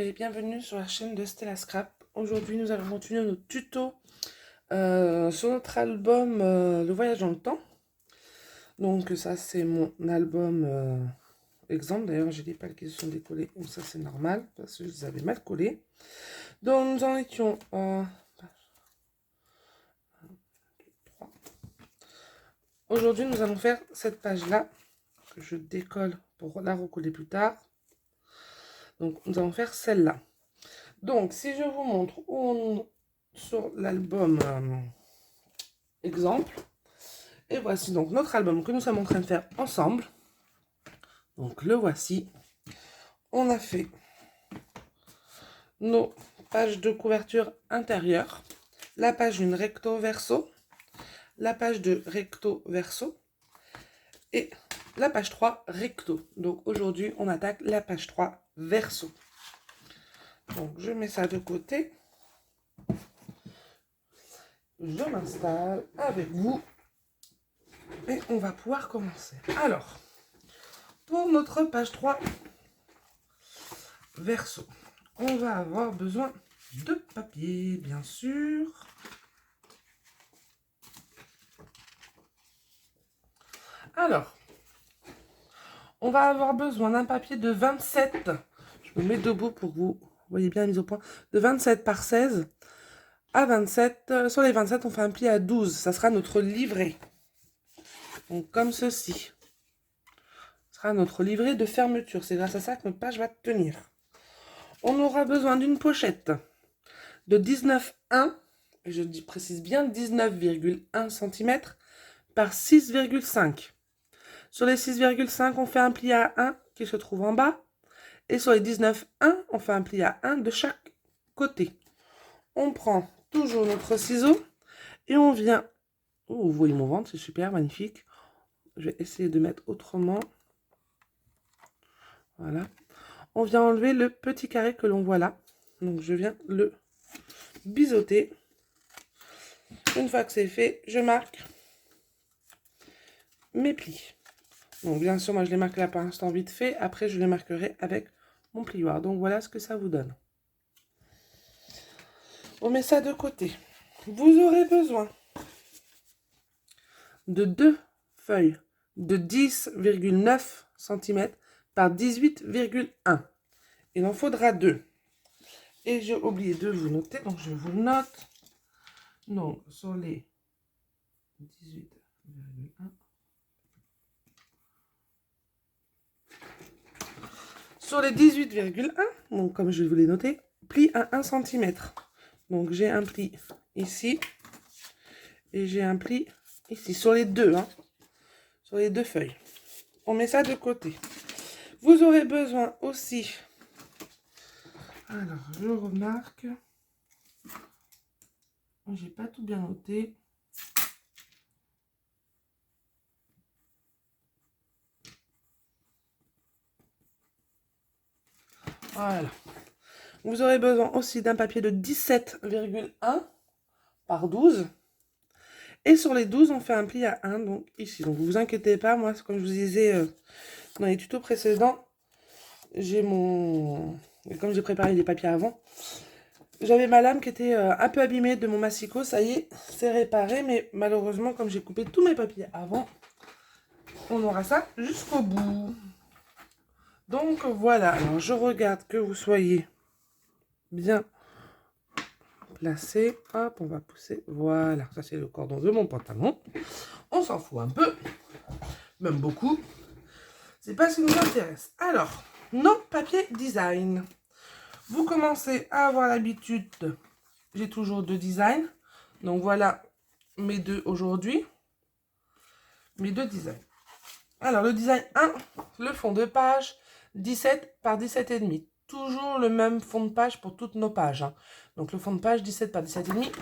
et bienvenue sur la chaîne de Stella Scrap. Aujourd'hui, nous allons continuer notre tuto sur notre album Le Voyage dans le Temps. Donc ça, c'est mon album exemple. D'ailleurs, j'ai des pales qui se sont décollées. Donc ça, c'est normal parce que je les avais mal collées. Donc nous en étions... Aujourd'hui, nous allons faire cette page-là que je décolle pour la recoller plus tard. Donc nous allons faire celle-là. Donc, si je vous montre où on sur l'album exemple, et voici donc notre album que nous sommes en train de faire ensemble. Donc, le voici. On a fait nos pages de couverture intérieure, la page 1 recto verso, la page 2 recto verso et la page 3 recto. Donc, aujourd'hui, on attaque la page 3 verso. Donc, je mets ça de côté. Je m'installe avec vous et on va pouvoir commencer. Alors, pour notre page 3 verso, on va avoir besoin de papier, bien sûr. Alors, on va avoir besoin d'un papier de 27. Je me mets debout pour que vous voyez bien la mise au point. De 27 par 16 à 27. Sur les 27, on fait un pli à 12. Ça sera notre livret. Donc, comme ceci. Ce sera notre livret de fermeture. C'est grâce à ça que notre page va tenir. On aura besoin d'une pochette de 19,1, et je précise bien 19,1 cm par 6,5. Sur les 6,5, on fait un pli à 1 qui se trouve en bas. Et sur les 19,1, on fait un pli à 1 de chaque côté. On prend toujours notre ciseau et on vient... Oh, vous voyez mon ventre, c'est super, magnifique. Je vais essayer de mettre autrement. Voilà. On vient enlever le petit carré que l'on voit là. Donc, je viens le biseauter. Une fois que c'est fait, je marque mes plis. Donc, bien sûr, moi, je les marque là pour l'instant vite fait. Après, je les marquerai avec mon plioir. Donc, voilà ce que ça vous donne. On met ça de côté. Vous aurez besoin de 2 feuilles de 10,9 cm par 18,1. Il en faudra 2. Et j'ai oublié de vous noter, donc je vous note. Donc, sur les 18,1. Sur les 18,1, donc comme je vous l'ai noté, pli à 1 cm. Donc, j'ai un pli ici et j'ai un pli ici, sur les deux, sur les deux feuilles. On met ça de côté. Vous aurez besoin aussi, alors je remarque, j'ai pas tout bien noté. Voilà. Vous aurez besoin aussi d'un papier de 17,1 par 12. Et sur les 12, on fait un pli à 1, donc ici. Donc, vous inquiétez pas, moi, comme je vous disais dans les tutos précédents, j'ai mon... Et comme j'ai préparé les papiers avant, j'avais ma lame qui était un peu abîmée de mon massicot. Ça y est, c'est réparé, mais malheureusement, comme j'ai coupé tous mes papiers avant, on aura ça jusqu'au bout. Donc, voilà. Alors, je regarde que vous soyez bien placé. Hop, on va pousser. Voilà, ça c'est le cordon de mon pantalon. On s'en fout un peu, même beaucoup. C'est pas ce qui nous intéresse. Alors, nos papiers design. Vous commencez à avoir l'habitude, j'ai toujours 2 designs. Donc voilà mes 2 aujourd'hui. Mes 2 designs. Alors, le design 1, le fond de page, 17 par 17,5. Toujours le même fond de page pour toutes nos pages. Donc, le fond de page, 17 par 17,5.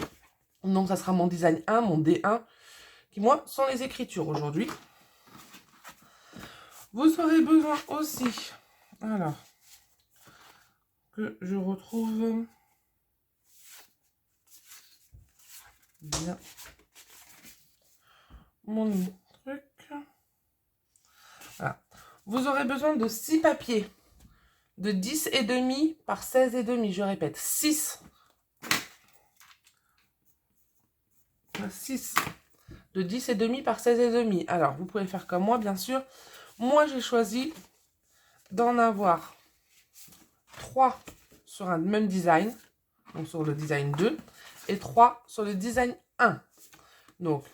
Donc, ça sera mon design 1, mon D1, qui, moi, sont les écritures aujourd'hui. Vous aurez besoin aussi, alors, que je retrouve bien mon truc. Voilà. Vous aurez besoin de 6 papiers de 10,5 par 16,5. Je répète, 6. 6 de 10,5 par 16,5. Alors, vous pouvez faire comme moi, bien sûr. Moi, j'ai choisi d'en avoir 3 sur un même design, donc sur le design 2, et 3 sur le design 1. Donc,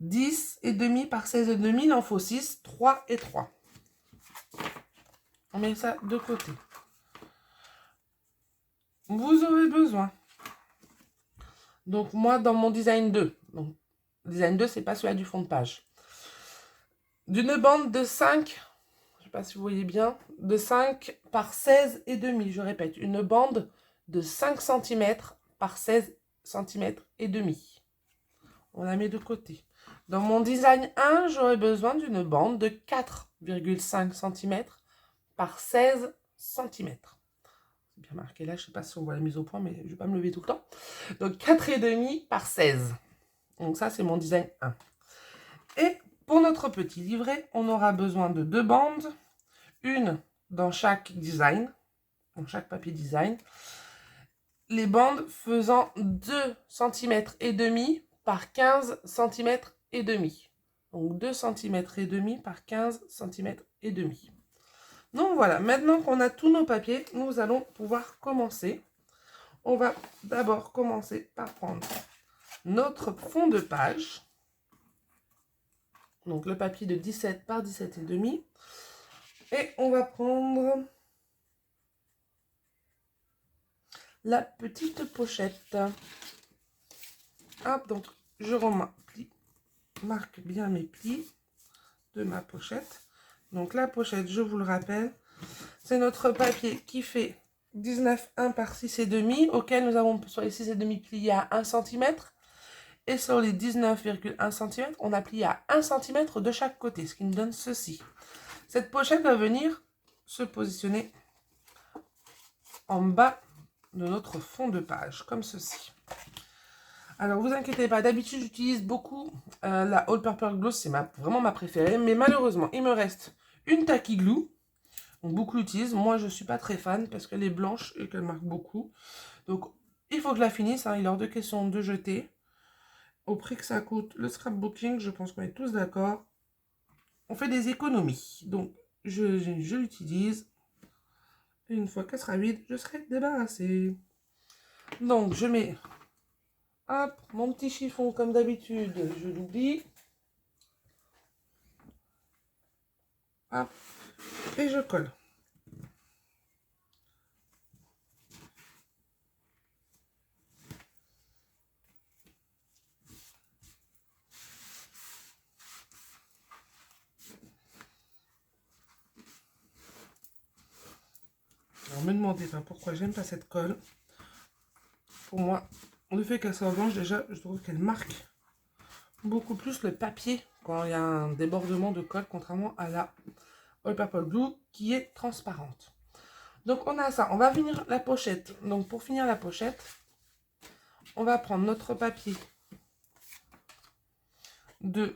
10,5 par 16,5, il en faut 6, 3 et 3. On met ça de côté. Vous aurez besoin. Donc, moi, dans mon design 2, donc, design 2, c'est pas celui-là du fond de page, d'une bande de 5, je sais pas si vous voyez bien, de 5 par 16,5. Je répète, une bande de 5 cm par 16 cm et demi. On la met de côté. Dans mon design 1, j'aurais besoin d'une bande de 4,5 cm par 16 cm. C'est bien marqué là, je ne sais pas si on voit la mise au point, mais je ne vais pas me lever tout le temps. Donc 4,5 par 16. Donc ça, c'est mon design 1. Et pour notre petit livret, on aura besoin de 2 bandes, une dans chaque design, dans chaque papier design. Les bandes faisant 2,5 cm par 15 cm et demi. Donc 2,5 cm par 15 cm et demi. Donc voilà, maintenant qu'on a tous nos papiers, nous allons pouvoir commencer. On va d'abord commencer par prendre notre fond de page. Donc le papier de 17 par 17,5. Et on va prendre la petite pochette. Hop, donc je marque bien mes plis de ma pochette. Donc la pochette, je vous le rappelle, c'est notre papier qui fait 19,1 par 6,5, auquel nous avons sur les 6,5 pliés à 1 cm. Et sur les 19,1 cm, on a plié à 1 cm de chaque côté, ce qui nous donne ceci. Cette pochette va venir se positionner en bas de notre fond de page, comme ceci. Alors, vous inquiétez pas, d'habitude, j'utilise beaucoup la All Purpose Glue, c'est vraiment ma préférée. Mais malheureusement, il me reste une Tacky Glue. Donc, beaucoup l'utilisent. Moi, je ne suis pas très fan parce qu'elle est blanche et qu'elle marque beaucoup. Donc, il faut que je la finisse. Hein. Il est hors de question de jeter. Au prix que ça coûte, le scrapbooking, je pense qu'on est tous d'accord. On fait des économies. Donc, je l'utilise. Et une fois qu'elle sera vide, je serai débarrassée. Donc, je mets... Hop, mon petit chiffon, comme d'habitude, je l'oublie. Hop, et je colle. Alors, me demandez pas pourquoi j'aime pas cette colle. Pour moi, le fait qu'elle soit blanche, déjà, je trouve qu'elle marque beaucoup plus le papier quand il y a un débordement de colle, contrairement à la All Purpose Glue qui est transparente. Donc, on a ça. On va finir la pochette. Donc, pour finir la pochette, on va prendre notre papier de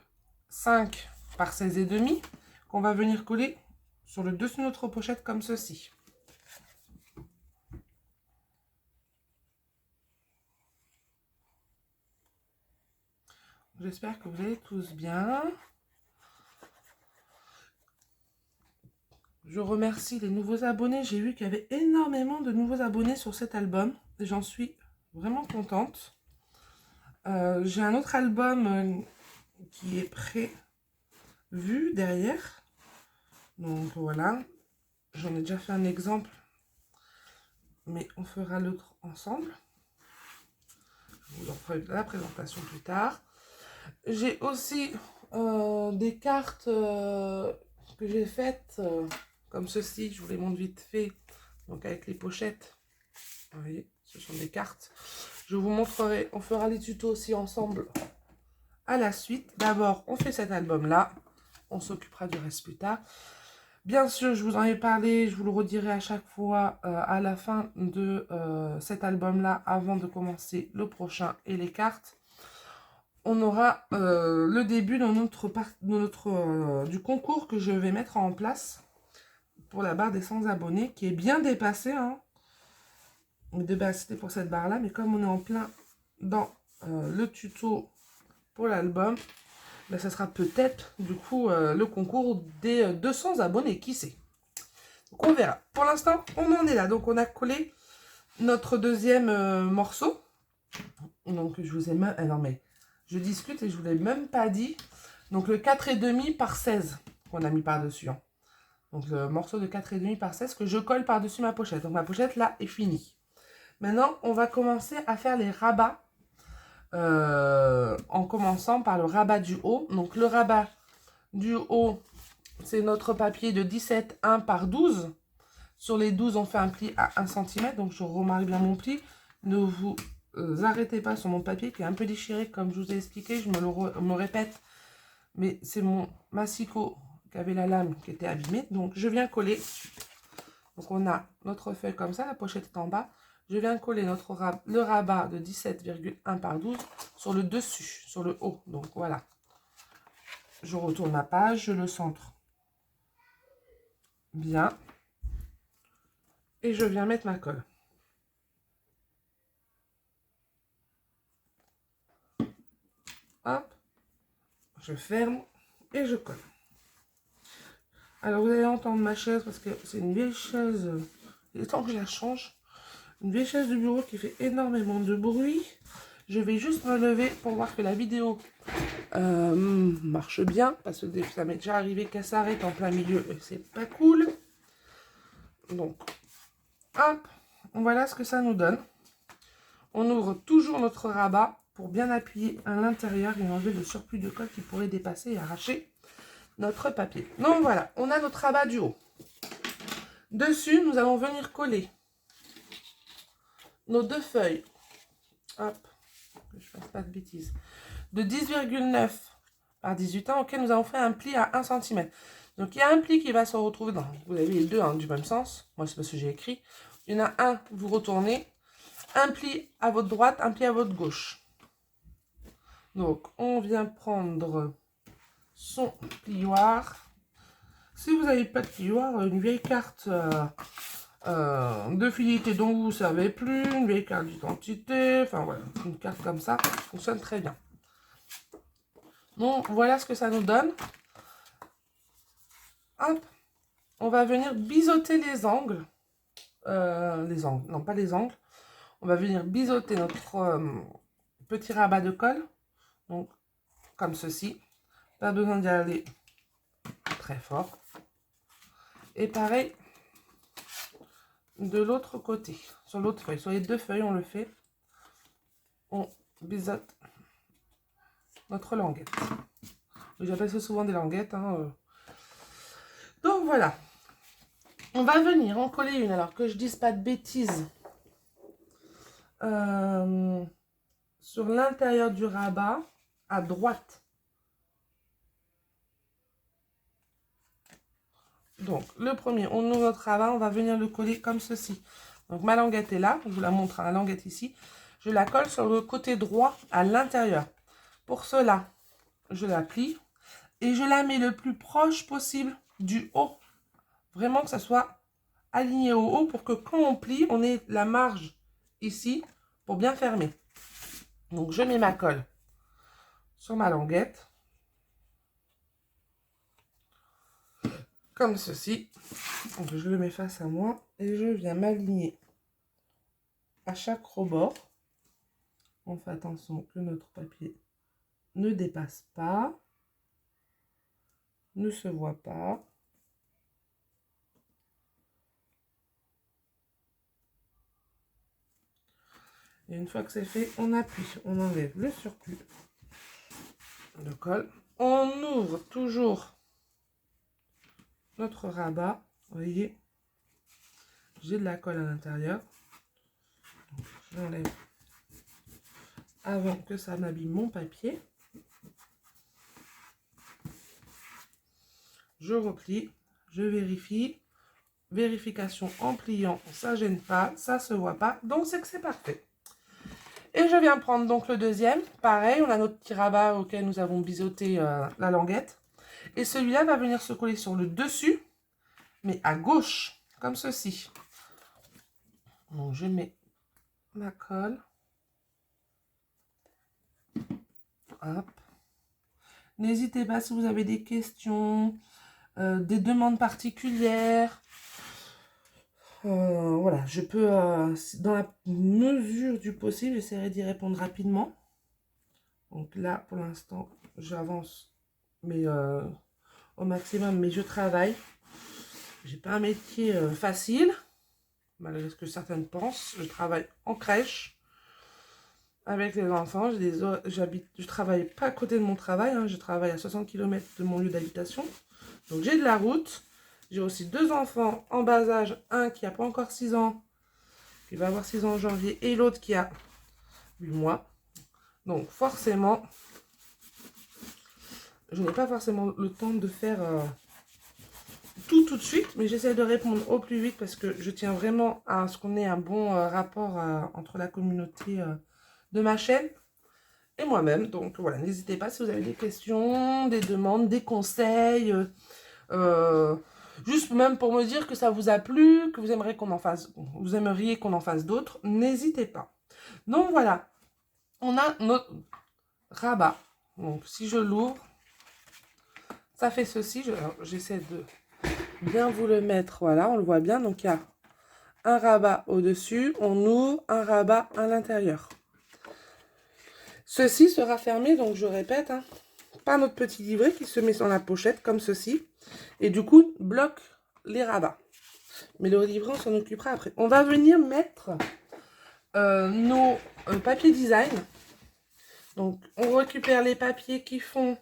5 par 16,5 qu'on va venir coller sur le dessus de notre pochette comme ceci. J'espère que vous allez tous bien. Je remercie les nouveaux abonnés. J'ai vu qu'il y avait énormément de nouveaux abonnés sur cet album. J'en suis vraiment contente. J'ai un autre album qui est prévu derrière. Donc voilà. J'en ai déjà fait un exemple. Mais on fera l'autre ensemble. Je vous en ferai la présentation plus tard. J'ai aussi des cartes que j'ai faites comme ceci. Je vous les montre vite fait. Donc avec les pochettes. Vous voyez, ce sont des cartes. Je vous montrerai, on fera les tutos aussi ensemble à la suite. D'abord, on fait cet album-là. On s'occupera du reste plus tard. Bien sûr, je vous en ai parlé, je vous le redirai à chaque fois à la fin de cet album-là, avant de commencer le prochain et les cartes. On aura le début de du concours que je vais mettre en place pour la barre des 100 abonnés qui est bien dépassée. Hein. De base, c'était pour cette barre-là, mais comme on est en plein dans le tuto pour l'album, ben, ça sera peut-être du coup le concours des 200 abonnés, qui sait. Donc on verra. Pour l'instant, on en est là. Donc on a collé notre deuxième morceau. Donc je vous ai même... non mais je discute et je vous l'ai même pas dit. Donc le 4,5 par 16 qu'on a mis par-dessus. Hein. Donc le morceau de 4,5 par 16 que je colle par-dessus ma pochette. Donc ma pochette là est finie. Maintenant on va commencer à faire les rabats. En commençant par le rabat du haut. Donc le rabat du haut, c'est notre papier de 17,1 par 12. Sur les 12, on fait un pli à 1 cm. Donc je remarque bien mon pli. Ne vous arrêtez pas sur mon papier qui est un peu déchiré comme je vous ai expliqué. Je me répète. Mais c'est mon massicot qui avait la lame qui était abîmée. Donc je viens coller. Donc on a notre feuille comme ça. La pochette est en bas. Je viens coller le rabat de 17,1 par 12 sur le dessus, sur le haut. Donc voilà. Je retourne ma page, je le centre bien. Et je viens mettre ma colle. Hop. Je ferme et je colle. Alors vous allez entendre ma chaise parce que c'est une vieille chaise. Il est temps que je la change. Une vieille chaise de bureau qui fait énormément de bruit. Je vais juste me lever pour voir que la vidéo marche bien. Parce que ça m'est déjà arrivé qu'elle s'arrête en plein milieu et c'est pas cool. Donc, hop, voilà ce que ça nous donne. On ouvre toujours notre rabat pour bien appuyer à l'intérieur et enlever le surplus de colle qui pourrait dépasser et arracher notre papier. Donc voilà, on a notre rabat du haut. Dessus, nous allons venir coller nos deux feuilles. Hop, que je fasse pas de bêtises. De 10,9 par 18 ans, auquel nous avons fait un pli à 1 cm. Donc il y a un pli qui va se retrouver dans, vous avez les deux hein, du même sens. Moi c'est parce que j'ai écrit. Il y en a un, vous retournez. Un pli à votre droite, un pli à votre gauche. Donc on vient prendre son plioir. Si vous n'avez pas de plioir, une vieille carte de fidélité dont vous ne savez plus, une vieille carte d'identité, enfin voilà, une carte comme ça, fonctionne très bien. Donc voilà ce que ça nous donne. Hop, on va venir biseauter les angles. Non pas les angles. On va venir biseauter notre petit rabat de colle. Donc comme ceci. Pas besoin d'y aller très fort. Et pareil de l'autre côté, sur l'autre feuille. Sur les deux feuilles, on le fait. On biseaute notre languette. J'appelle ça souvent des languettes. Hein. Donc voilà. On va venir en coller une, alors que je dise pas de bêtises. Sur l'intérieur du rabat, à droite. Donc, le premier, on ouvre notre rabat, on va venir le coller comme ceci. Donc, ma languette est là, je vous la montre, la languette ici. Je la colle sur le côté droit à l'intérieur. Pour cela, je la plie et je la mets le plus proche possible du haut. Vraiment que ça soit aligné au haut pour que quand on plie, on ait la marge ici pour bien fermer. Donc, je mets ma colle sur ma languette. Comme ceci. Donc, je le mets face à moi et je viens m'aligner à chaque rebord. On fait attention que notre papier ne dépasse pas, ne se voit pas. Et une fois que c'est fait, on appuie, on enlève le surplus de colle. On ouvre toujours notre rabat. Vous voyez, j'ai de la colle à l'intérieur. J'enlève avant que ça m'abîme mon papier. Je replie, je vérifie. Vérification en pliant, ça gêne pas, ça se voit pas, donc c'est que c'est parfait. Et je viens prendre donc le deuxième. Pareil, on a notre petit rabat auquel nous avons biseauté la languette. Et celui-là va venir se coller sur le dessus mais à gauche, comme ceci. Donc, je mets ma colle. Hop. N'hésitez pas si vous avez des questions, des demandes particulières. Voilà, je peux, dans la mesure du possible, j'essaierai d'y répondre rapidement. Donc là, pour l'instant, j'avance mais au maximum, mais je travaille. J'ai pas un métier facile, malgré ce que certaines pensent. Je travaille en crèche avec les enfants. Je travaille pas à côté de mon travail, hein, je travaille à 60 km de mon lieu d'habitation. Donc j'ai de la route. J'ai aussi 2 enfants en bas âge, un qui n'a pas encore 6 ans, qui va avoir 6 ans en janvier, et l'autre qui a 8 mois. Donc forcément, je n'ai pas forcément le temps de faire tout de suite, mais j'essaie de répondre au plus vite parce que je tiens vraiment à ce qu'on ait un bon rapport entre la communauté de ma chaîne et moi-même. Donc voilà, n'hésitez pas si vous avez des questions, des demandes, des conseils, juste même pour me dire que ça vous a plu, que vous aimeriez qu'on en fasse, vous aimeriez qu'on en fasse d'autres, n'hésitez pas. Donc voilà, on a notre rabat. Donc si je l'ouvre, ça fait ceci. J'essaie de bien vous le mettre, voilà, on le voit bien. Donc il y a un rabat au-dessus, on ouvre, un rabat à l'intérieur. Ceci sera fermé, donc je répète, hein, par notre petit livret qui se met dans la pochette comme ceci. Et du coup, bloque les rabats. Mais le livret, on s'en occupera après. On va venir mettre nos papiers design. Donc, on récupère les papiers qui font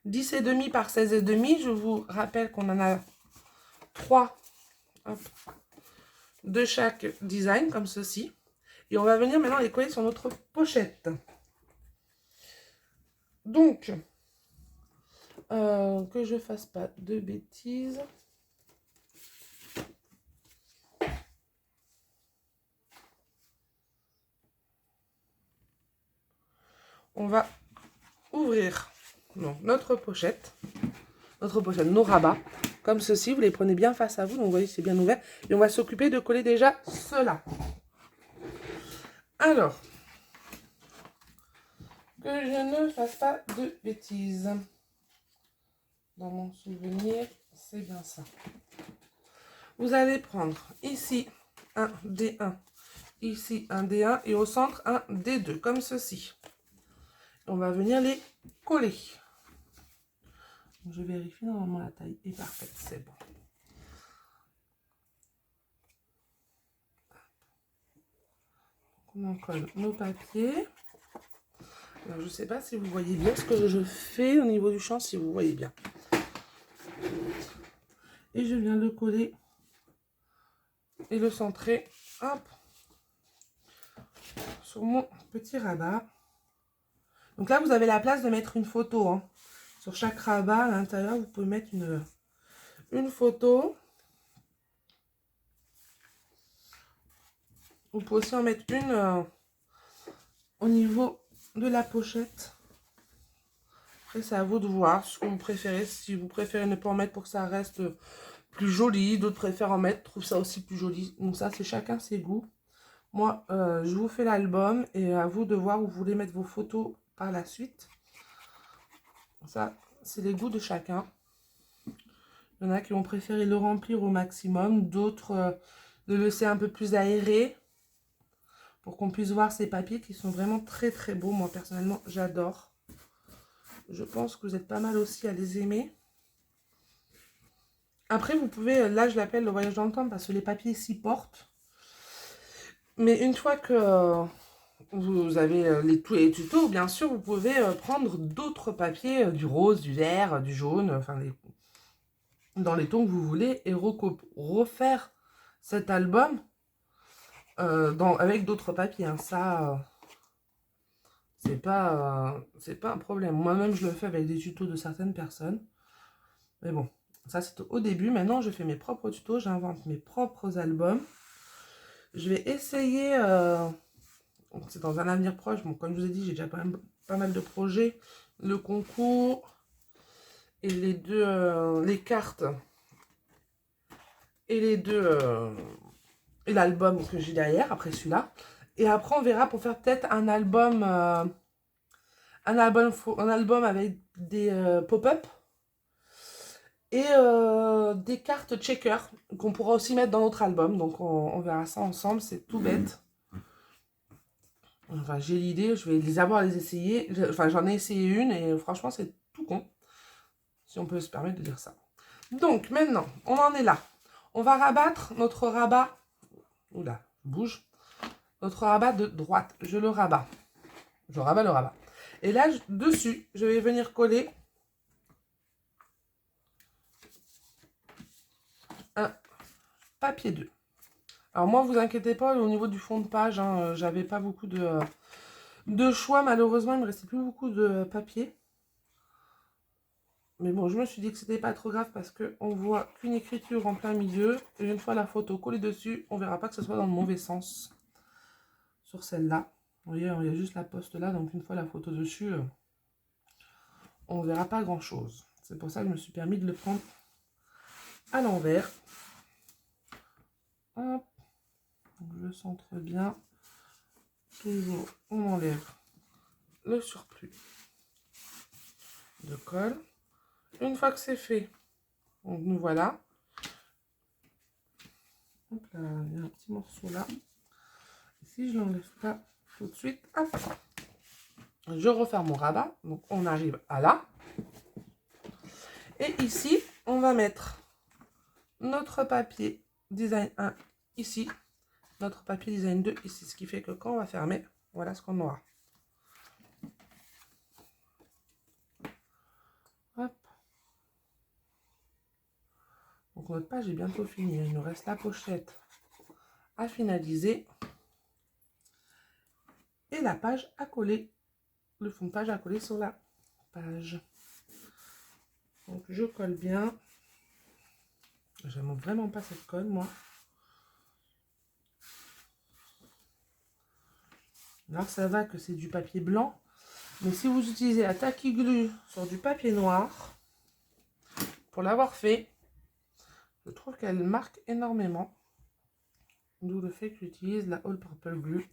10,5 par 16,5. Je vous rappelle qu'on en a 3 de chaque design, comme ceci. Et on va venir maintenant les coller sur notre pochette. Donc, que je fasse pas de bêtises. On va ouvrir donc, notre pochette, nos rabats, comme ceci. Vous les prenez bien face à vous, donc vous voyez c'est bien ouvert. Et on va s'occuper de coller déjà cela. Alors, que je ne fasse pas de bêtises. Dans mon souvenir, c'est bien ça. Vous allez prendre ici un D1, ici un D1 et au centre un D2, comme ceci. On va venir les coller. Je vérifie, normalement la taille est parfaite, c'est bon. On en colle nos papiers. Alors, je ne sais pas si vous voyez bien ce que je fais au niveau du champ, si vous voyez bien. Et je viens le coller et le centrer, hop, sur mon petit rabat. Donc là, vous avez la place de mettre une photo, hein. Sur chaque rabat, à l'intérieur, vous pouvez mettre une photo. Vous pouvez aussi en mettre une au niveau de la pochette. Après, c'est à vous de voir ce que vous préférez. Si vous préférez ne pas en mettre pour que ça reste plus joli, d'autres préfèrent en mettre, trouvent ça aussi plus joli. Donc ça, c'est chacun ses goûts. Moi, je vous fais l'album et à vous de voir où vous voulez mettre vos photos par la suite. Ça, c'est les goûts de chacun. Il y en a qui vont préférer le remplir au maximum, d'autres le laisser un peu plus aéré pour qu'on puisse voir ces papiers qui sont vraiment très très beaux. Moi, personnellement, j'adore. Je pense que vous êtes pas mal aussi à les aimer. Après, vous pouvez, là je l'appelle le voyage dans le temps parce que les papiers s'y portent. Mais une fois que vous avez tous les tutos, bien sûr, vous pouvez prendre d'autres papiers, du rose, du vert, du jaune, enfin dans les tons que vous voulez, et refaire cet album avec d'autres papiers. Hein. Ça, c'est pas un problème. Moi-même, je le fais avec des tutos de certaines personnes. Mais bon, ça c'est au début. Maintenant, je fais mes propres tutos, j'invente mes propres albums. Je vais essayer, c'est dans un avenir proche, bon, comme je vous ai dit, j'ai déjà pas mal de projets. Le concours et les cartes et les deux et l'album que j'ai derrière après celui-là. Et après on verra pour faire peut-être un album avec des pop-up et des cartes checker qu'on pourra aussi mettre dans notre album. Donc on verra ça ensemble, c'est tout bête. Enfin, j'ai l'idée, je vais les essayer. Enfin, j'en ai essayé une et franchement, c'est tout con. Si on peut se permettre de dire ça. Donc, maintenant, on en est là. On va rabattre notre rabat. Oula, bouge. Notre rabat de droite. Je le rabats. Je rabats le rabat. Et là, dessus, je vais venir coller un papier 2. Alors moi, vous inquiétez pas, au niveau du fond de page, hein, j'avais pas beaucoup de choix. Malheureusement, il me restait plus beaucoup de papier. Mais bon, je me suis dit que c'était pas trop grave parce qu'on voit qu'une écriture en plein milieu. Et une fois la photo collée dessus, on verra pas que ce soit dans le mauvais sens. Sur celle-là. Vous voyez, il y a juste la poste là. Donc une fois la photo dessus, on verra pas grand-chose. C'est pour ça que je me suis permis de le prendre à l'envers. Hop. Donc, je centre bien. Toujours, on enlève le surplus de colle. Une fois que c'est fait, donc nous voilà. Hop là, il y a un petit morceau là. Si je l'enlève pas tout de suite, hop, je referme mon rabat. Donc on arrive à là. Et ici, on va mettre notre papier design 1 ici, notre papier design 2 ici. Ce qui fait que quand on va fermer, voilà ce qu'on aura. Hop. Donc notre page est bientôt finie. Il nous reste la pochette à finaliser. Et la page à coller. Le fond de page à coller sur la page. Donc je colle bien. J'aime vraiment pas cette colle, moi. Alors ça va que c'est du papier blanc. Mais si vous utilisez la Tacky Glue sur du papier noir, pour l'avoir fait, je trouve qu'elle marque énormément. D'où le fait que j'utilise la All Purple Glue.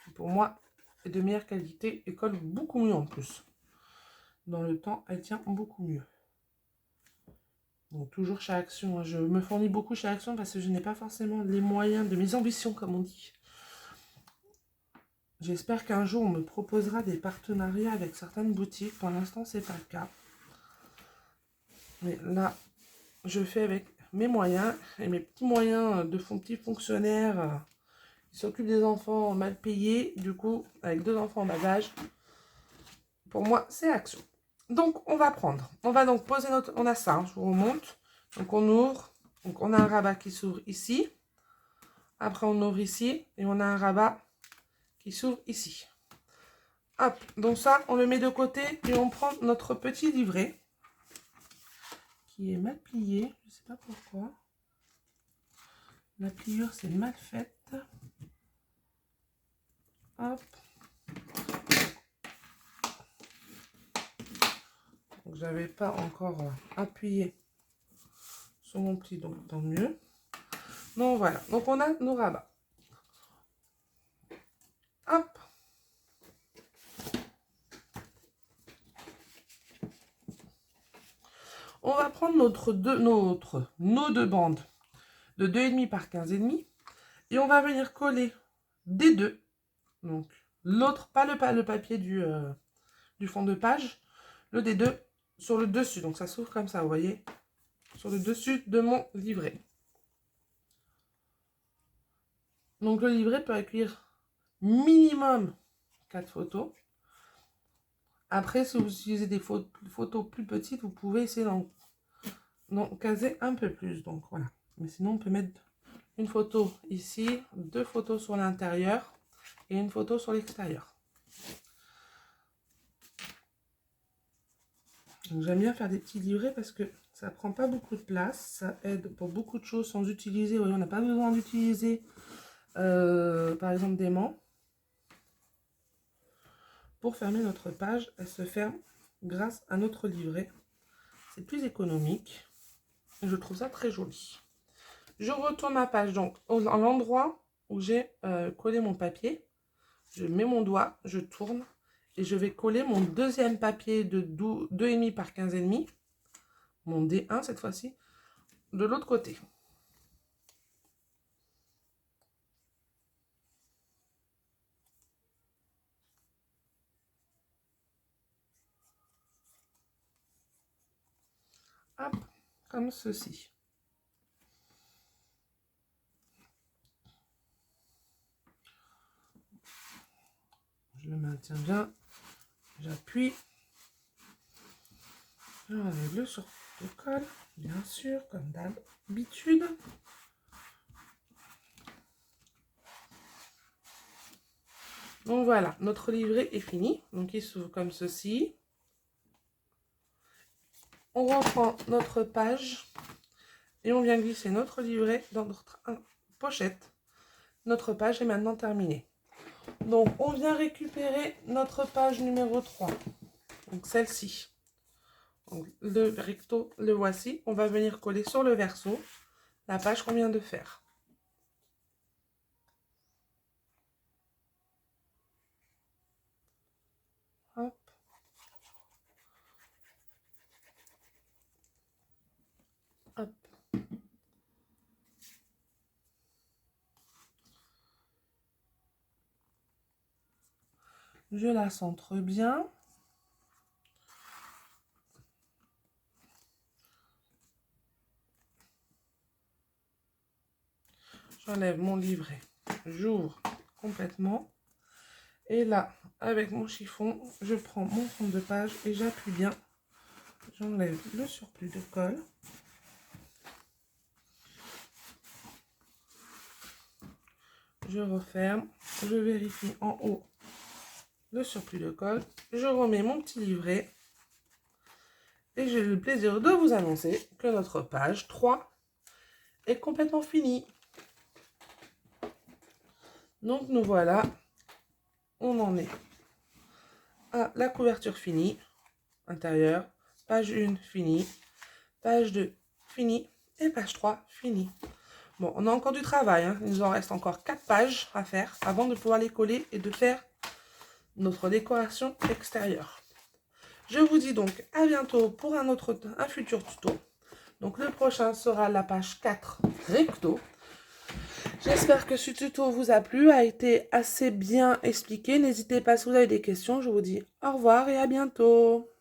Qui pour moi est de meilleure qualité et colle beaucoup mieux en plus. Dans le temps, elle tient beaucoup mieux. Donc toujours chez Action. Je me fournis beaucoup chez Action parce que je n'ai pas forcément les moyens de mes ambitions, comme on dit. J'espère qu'un jour, on me proposera des partenariats avec certaines boutiques. Pour l'instant, c'est pas le cas. Mais là, je fais avec mes moyens et mes petits moyens de petits fonctionnaires qui s'occupent des enfants mal payés. Du coup, avec 2 enfants en bas âge, pour moi, c'est Action. Donc, on va prendre. On va donc poser notre... On a ça, hein, je vous remonte. Donc, on ouvre. Donc, on a un rabat qui s'ouvre ici. Après, on ouvre ici. Et on a un rabat qui s'ouvre ici. Hop, donc ça, on le met de côté et on prend notre petit livret qui est mal plié, je sais pas pourquoi. La pliure, c'est mal faite. Hop. Donc, j'avais pas encore appuyé sur mon pli, donc tant mieux. Donc voilà, donc on a nos rabats. Hop. On va prendre nos deux bandes de 2,5 par 15,5 et on va venir coller des deux. Donc l'autre, pas le papier du fond de page, le des deux sur le dessus. Donc ça s'ouvre comme ça, vous voyez, sur le dessus de mon livret. Donc le livret peut accueillir minimum 4 photos. Après, si vous utilisez des photos plus petites, vous pouvez essayer d'en caser un peu plus. Donc voilà. Mais sinon, on peut mettre une photo ici, 2 photos sur l'intérieur et une photo sur l'extérieur. J'aime bien faire des petits livrets parce que ça prend pas beaucoup de place. Ça aide pour beaucoup de choses sans utiliser. Vous voyez, on n'a pas besoin d'utiliser par exemple des aimants. Pour fermer notre page, elle se ferme grâce à notre livret. C'est plus économique. Je trouve ça très joli. Je retourne ma page, donc à l'endroit où j'ai collé mon papier. Je mets mon doigt, je tourne et je vais coller mon deuxième papier de 2,5 par 15,5, mon D1 cette fois-ci, de l'autre côté. Hop, comme ceci. Je le maintiens bien, j'appuie. J'enlève le surplus de colle, bien sûr, comme d'habitude. Donc voilà, notre livret est fini. Donc il s'ouvre comme ceci. On reprend notre page et on vient glisser notre livret dans notre pochette. Notre page est maintenant terminée. Donc on vient récupérer notre page numéro 3. Donc celle-ci. Le recto, le voici. On va venir coller sur le verso la page qu'on vient de faire. Hop. Hop. Je la centre bien. J'enlève mon livret. J'ouvre complètement. Et là, avec mon chiffon, je prends mon fond de page et j'appuie bien. J'enlève le surplus de colle. Je referme. Je vérifie en haut le surplus de colle. Je remets mon petit livret. Et j'ai le plaisir de vous annoncer que notre page 3 est complètement finie. Donc nous voilà. On en est à la couverture finie. Intérieur. Page 1 finie. Page 2 finie. Et page 3 finie. Bon, on a encore du travail. Hein. Il nous en reste encore 4 pages à faire avant de pouvoir les coller et de faire notre décoration extérieure. Je vous dis donc à bientôt pour un futur tuto. Donc le prochain sera la page 4 recto. J'espère que ce tuto vous a plu, a été assez bien expliqué. N'hésitez pas si vous avez des questions. Je vous dis au revoir et à bientôt.